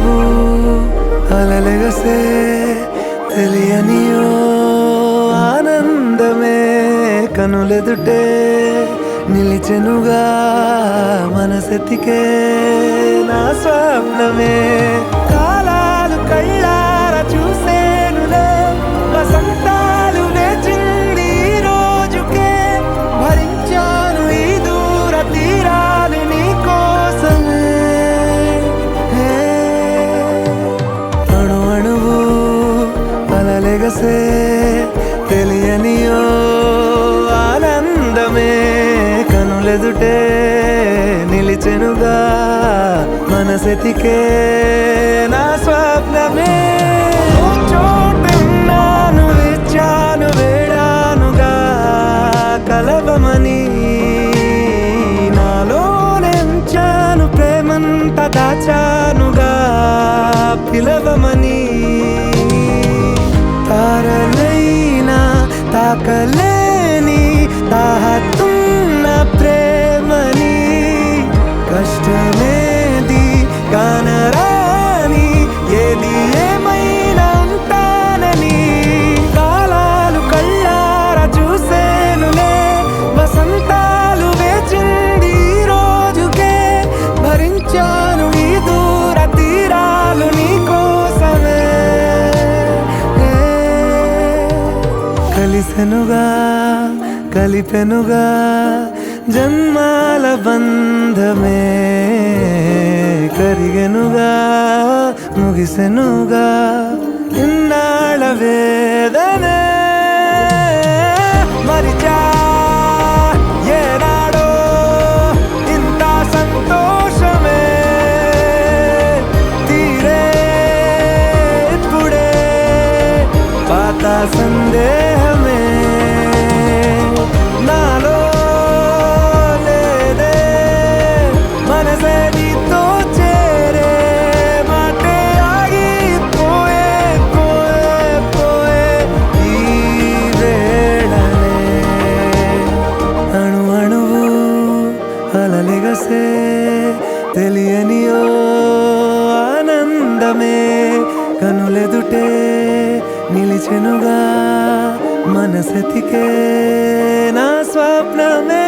అణువణువు అలలెగసే తెలియనియో ఆనందమే కనులెదుటే నిలిచెనుగా మనసెతికే నా స్వప్నమే కాలాలు కళ్ళార చూసేనులే వసంతాలు వేచింది ఈ రోజుకే భరించాను ఈ దూర తీరాలు నీ కోసమే అణు అణువు అలలెగసే తెలియనియో ఆనందమే కనులెదుటే నిలిచెనుగా మనసెతికే నా స్వప్నమే చోటున్నాను వేచాను వేడానుగా కలవమని నాలోనెంచాను ప్రేమంత దాచానుగా పిలవమని తారలైనా తాకలేని తాహతున్న ప్రేమని కష్టమేది కానరాని ఏది ఏమైనా ఉంటానని కాలాలు కళ్ళార చూసేనులే వసంతాలు వేచింది ఈ రోజుకే భరించాను ఈ దూర తీరాలు నీ కోసమే కలిసెనుగా కలిపెనుగా జన్మాల బంధమే కరిగెనుగా ముగిసెనుగా ఇన్నాళ్ళ వేదనే మరిచా ఏనాడో ఇంత సంతోషమే తీరే ఇప్పుడే పాత సందేహమే నాలో లేదే మనసే నీతో చేరే మాటే ఆగిపోయే పోయే పోయే ఈ వేళనే అణు అణువు అలలెగసే తెలియనియో ఆనందమే కనులెదుటే నిలిచెనుగా మనసెతికే నా స్వప్నమే